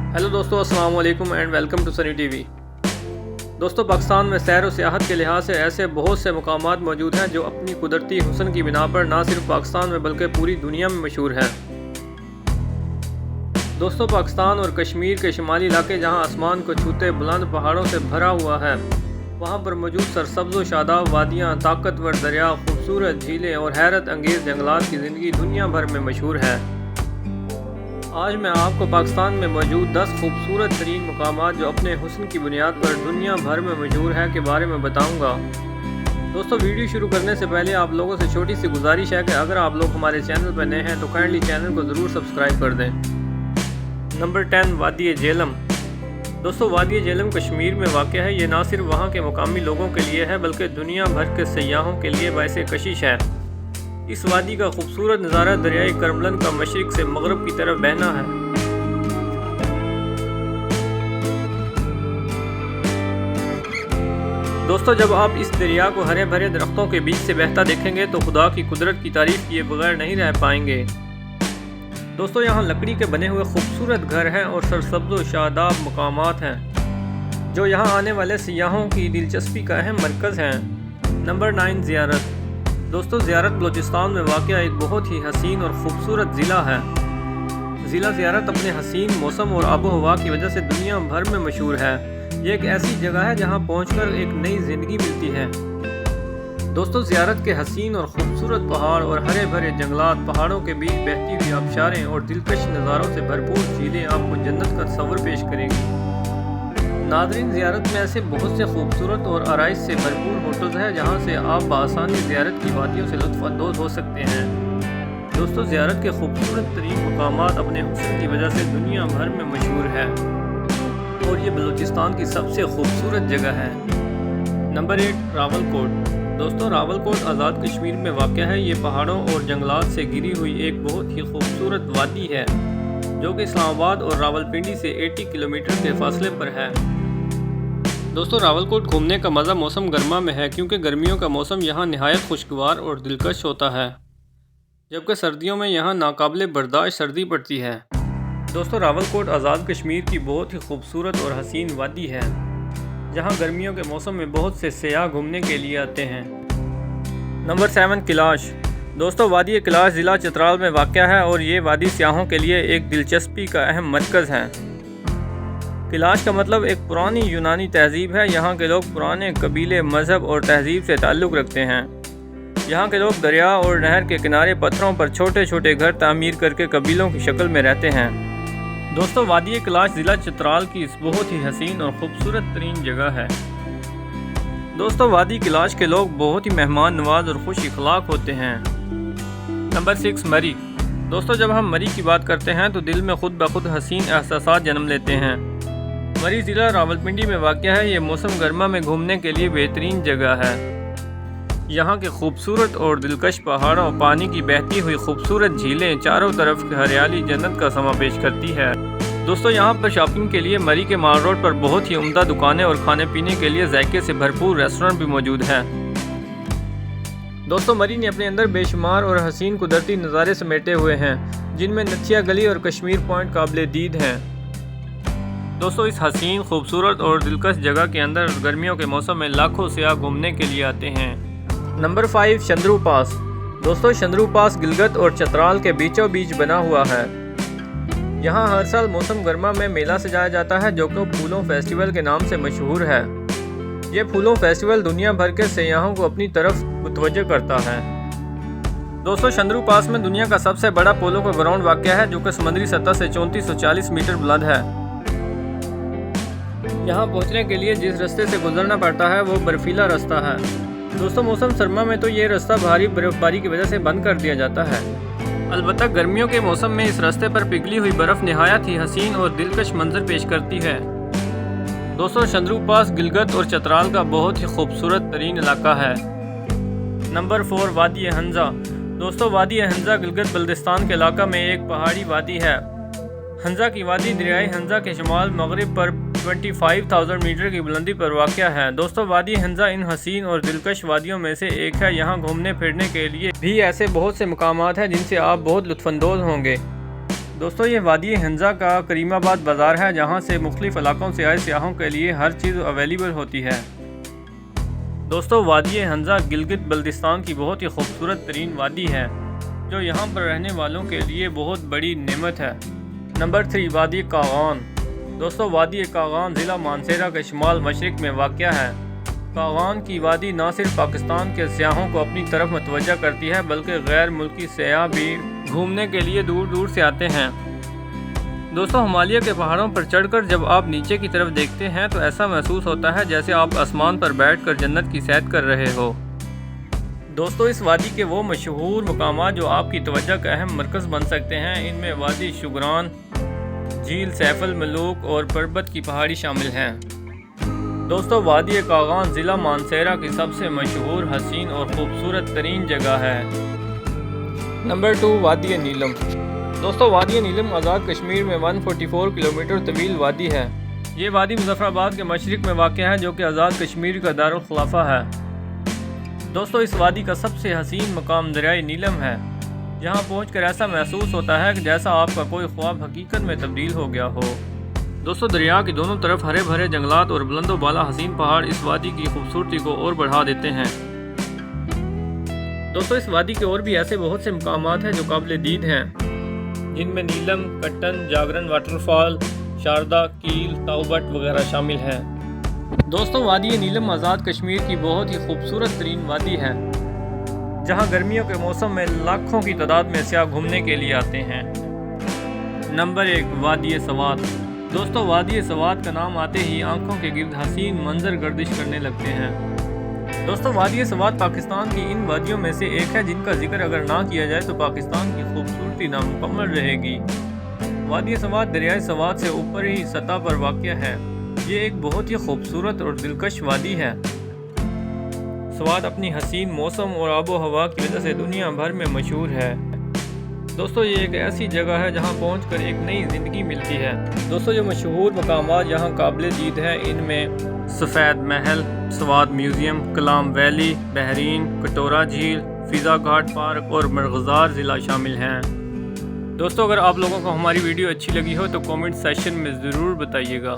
Hello दोस्तों, अस्सलाम वालेकुम and welcome to Sunny TV. दोस्तों, पाकिस्तान में सैर और सियाहत के लिहाज से ऐसे बहुत से मकामात मौजूद हैं जो अपनी कुदरती हुस्न की बिना पर ना सिर्फ पाकिस्तान में बल्कि पूरी दुनिया में मशहूर हैं। दोस्तों, पाकिस्तान और कश्मीर के शुमाली इलाके जहां आसमान को छूते बुलंद पहाड़ों से भरा हुआ है, वहां पर मौजूद सरसब्ज़ व शादाब वादियाँ, ताकतवर दरिया, खूबसूरत झीलें और हैरत अंगेज़ जंगलात की ज़िंदगी दुनिया भर में मशहूर है। आज मैं आपको पाकिस्तान में मौजूद 10 खूबसूरत तरीन मकामात जो अपने हुस्न की बुनियाद पर दुनिया भर में मशहूर है के बारे में बताऊंगा। दोस्तों, वीडियो शुरू करने से पहले आप लोगों से छोटी सी गुजारिश है कि अगर आप लोग हमारे चैनल पर नए हैं तो काइंडली चैनल को ज़रूर सब्सक्राइब कर दें। नंबर 10, वादी जेलम। दोस्तों, वादी जेलम कश्मीर में वाक़ है। ये ना सिर्फ वहाँ के मुकामी लोगों के लिए है बल्कि दुनिया भर के सयाहों के लिए बाइसे कशिश है। इस वादी का खूबसूरत नज़ारा दरियाई करमलन का मशरिक से मगरब की तरफ बहना है। दोस्तों, जब आप इस दरिया को हरे भरे दरख्तों के बीच से बहता देखेंगे तो खुदा की कुदरत की तारीफ किए बगैर नहीं रह पाएंगे। दोस्तों, यहाँ लकड़ी के बने हुए खूबसूरत घर हैं और सरसब्ज़ व शादाब मकामात हैं जो यहाँ आने वाले सियाहों की दिलचस्पी का अहम मरकज़ हैं। नंबर 9, ज़ियारत। दोस्तों, ज़ियारत बलूचिस्तान में वाक़ एक बहुत ही हसीन और ख़ूबसूरत ज़िला है। ज़िला ज़ियारत अपने हसीन मौसम और आबो हवा की वजह से दुनिया भर में मशहूर है। ये एक ऐसी जगह है जहाँ पहुँचकर एक नई ज़िंदगी मिलती है। दोस्तों, ज़ियारत के हसीन और ख़ूबसूरत पहाड़ और हरे भरे जंगलात, पहाड़ों के बीच बहती हुई आबशारें और दिलकश नज़ारों से भरपूर झीलें आपको जन्नत का तस्वुर पेश करेंगी। नाज़रीन, ज़ियारत में ऐसे बहुत से खूबसूरत और आराइश से भरपूर होटल्स हैं जहां से आप बआसानी ज़ियारत की वादियों से लुत्फ़अंदोज़ हो सकते हैं। दोस्तों, ज़ियारत के खूबसूरत तरीन मकामात अपने हुस्न की वजह से दुनिया भर में मशहूर है और ये बलूचिस्तान की सबसे खूबसूरत जगह है। नंबर 8, रावलकोट। दोस्तों, रावलकोट आज़ाद कश्मीर में वाक़ है। ये पहाड़ों और जंगलात से घिरी हुई एक बहुत ही खूबसूरत वादी है जो कि इस्लामाबाद और रावलपिंडी से 80 किलोमीटर के फासले पर है। दोस्तों, रावलकोट घूमने का मज़ा मौसम गर्मा में है क्योंकि गर्मियों का मौसम यहाँ नहायत खुशगवार और दिलकश होता है, जबकि सर्दियों में यहाँ नाकाबिले बर्दाश्त सर्दी पड़ती है। दोस्तों, रावलकोट आज़ाद कश्मीर की बहुत ही खूबसूरत और हसीन वादी है जहाँ गर्मियों के मौसम में बहुत से सयाह घूमने के लिए आते हैं। नंबर 7, कैलाश। दोस्तों, वादी कैलाश ज़िला चित्राल में वाक़ है और ये वादी सियाहों के लिए एक दिलचस्पी का अहम मरकज़ है। कैलाश का मतलब एक पुरानी यूनानी तहज़ीब है। यहाँ के लोग पुराने कबीले, मज़हब और तहज़ीब से ताल्लुक़ रखते हैं। यहाँ के लोग दरिया और नहर के किनारे पत्थरों पर छोटे छोटे घर तामीर करके कबीलों की शक्ल में रहते हैं। दोस्तों, वादी कैलाश ज़िला चित्राल की बहुत ही हसीन और ख़ूबसूरत तरीन जगह है। दोस्तों, वादी कैलाश के लोग बहुत ही मेहमान नवाज और खुश इखलाक होते हैं। नंबर 6, मरी। दोस्तों, जब हम मरी की बात करते हैं तो दिल में खुद ब खुद हसीन एहसासात जन्म लेते हैं। मरी ज़िला रावलपिंडी में वाक़ है। ये मौसम गर्मा में घूमने के लिए बेहतरीन जगह है। यहाँ के खूबसूरत और दिलकश पहाड़ों, पानी की बहती हुई खूबसूरत झीलें, चारों तरफ की हरियाली जन्नत का समा पेश करती है। दोस्तों, यहाँ पर शॉपिंग के लिए मरी के माल रोड पर बहुत ही उम्दा दुकानें और खाने पीने के लिए जायके से भरपूर रेस्टोरेंट भी मौजूद हैं। दोस्तों, मरी ने अपने अंदर बेशुमार और हसीन कुदरती नज़ारे समेटे हुए हैं जिनमें नथिया गली और कश्मीर पॉइंट काबिले दीद हैं। दोस्तों, इस हसीन, खूबसूरत और दिलकश जगह के अंदर गर्मियों के मौसम में लाखों सयाह घूमने के लिए आते हैं। नंबर 5, शंद्रू पास। दोस्तों, शंद्रू पास गिलगित और चतराल के बीचों बीच बना हुआ है। यहाँ हर साल मौसम गर्मा में मेला सजाया जाता है जो कि फूलों फेस्टिवल के नाम से मशहूर है। ये फूलों फेस्टिवल दुनिया भर के सयाहों को अपनी तरफ मुतवज्जह करता है। दोस्तों, शंद्रू पास में दुनिया का सबसे बड़ा पोलो का ग्राउंड वाक़ है जो कि समुद्री सतह से 3440 मीटर बुलंद है। यहाँ पहुँचने के लिए जिस रास्ते से गुजरना पड़ता है वो बर्फीला रास्ता है। दोस्तों, मौसम सरमा में तो ये रास्ता भारी बर्फबारी की वजह से बंद कर दिया जाता है। अलबत्ता गर्मियों के मौसम में इस रास्ते पर पिघली हुई बर्फ़ नहायत ही हसीन और दिलकश मंजर पेश करती है। दोस्तों, शंद्रू पास गिलगित और चतराल का बहुत ही खूबसूरत तरीन इलाका है। नंबर 4, वादी हंजा। दोस्तों, वादी हंजा गिलगित बल्दिस्तान के इलाका में एक पहाड़ी वादी है। हंजा की वादी दरियाई हंजा के शुमाल मगरिब पर 25,000 मीटर की बुलंदी पर वाक़ है। दोस्तों, वादी हंजा इन हसीन और दिलकश वादियों में से एक है। यहाँ घूमने फिरने के लिए भी ऐसे बहुत से मकामात हैं जिनसे आप बहुत लुत्फ़अंदोज़ होंगे। دوستو یہ وادی ہنزا کا کریم آباد بازار ہے جہاں سے مختلف علاقوں سے آئے سیاحوں کے لیے ہر چیز اویلیبل ہوتی ہے۔ دوستو وادی ہنزا گلگت بلتستان کی بہت ہی خوبصورت ترین وادی ہے جو یہاں پر رہنے والوں کے لیے بہت بڑی نعمت ہے۔ نمبر 3 وادی کاغان۔ دوستو وادی کاغان ضلع مانسہرہ کے شمال مشرق میں واقع ہے۔ کاغان کی وادی نہ صرف پاکستان کے سیاحوں کو اپنی طرف متوجہ کرتی ہے بلکہ غیر ملکی سیاح بھی گھومنے کے لیے دور دور سے آتے ہیں۔ دوستو ہمالیہ کے پہاڑوں پر چڑھ کر جب آپ نیچے کی طرف دیکھتے ہیں تو ایسا محسوس ہوتا ہے جیسے آپ آسمان پر بیٹھ کر جنت کی سیر کر رہے ہو۔ دوستو اس وادی کے وہ مشہور مقامات جو آپ کی توجہ کا اہم مرکز بن سکتے ہیں، ان میں وادی شگران، جھیل سیف الملوک اور پربت کی پہاڑی شامل ہیں۔ دوستو وادی کاغان ضلع مانسہرہ کی سب سے مشہور، حسین اور خوبصورت ترین جگہ ہے۔ نمبر 2 وادی نیلم۔ دوستو وادی نیلم آزاد کشمیر میں 144 کلومیٹر طویل وادی ہے۔ یہ وادی مظفر آباد کے مشرق میں واقع ہے جو کہ آزاد کشمیر کا دارالخلافہ ہے۔ دوستو اس وادی کا سب سے حسین مقام دریائے نیلم ہے، جہاں پہنچ کر ایسا محسوس ہوتا ہے کہ جیسا آپ کا کوئی خواب حقیقت میں تبدیل ہو گیا ہو۔ دوستو دریا کی دونوں طرف ہرے بھرے جنگلات اور بلند و بالا حسین پہاڑ اس وادی کی خوبصورتی کو اور بڑھا دیتے ہیں۔ دوستو اس وادی کے اور بھی ایسے بہت سے مقامات ہیں جو قابل دید ہیں، جن میں نیلم، کٹن، جاگرن واٹر فال، شاردا، کیل، تاؤبٹ وغیرہ شامل ہیں۔ دوستو وادی نیلم آزاد کشمیر کی بہت ہی خوبصورت ترین وادی ہے، جہاں گرمیوں کے موسم میں لاکھوں کی تعداد میں سیاح گھومنے کے لیے آتے ہیں۔ نمبر 1 وادی سوات۔ دوستو وادی سوات کا نام آتے ہی آنکھوں کے گرد حسین منظر گردش کرنے لگتے ہیں۔ دوستو وادی سوات پاکستان کی ان وادیوں میں سے ایک ہے جن کا ذکر اگر نہ کیا جائے تو پاکستان کی خوبصورتی نامکمل رہے گی۔ وادی سوات دریائے سوات سے اوپر ہی سطح پر واقع ہے۔ یہ ایک بہت ہی خوبصورت اور دلکش وادی ہے۔ سوات اپنی حسین موسم اور آب و ہوا کی وجہ سے دنیا بھر میں مشہور ہے۔ دوستو یہ ایک ایسی جگہ ہے جہاں پہنچ کر ایک نئی زندگی ملتی ہے۔ دوستو جو مشہور مقامات یہاں قابل دید ہیں، ان میں سفید محل، سوات میوزیم، کلام ویلی، بحرین، کٹورا جھیل، فضا گھاٹ پارک اور مرغزار ضلع شامل ہیں۔ دوستو اگر آپ لوگوں کو ہماری ویڈیو اچھی لگی ہو تو کامنٹ سیکشن میں ضرور بتائیے گا۔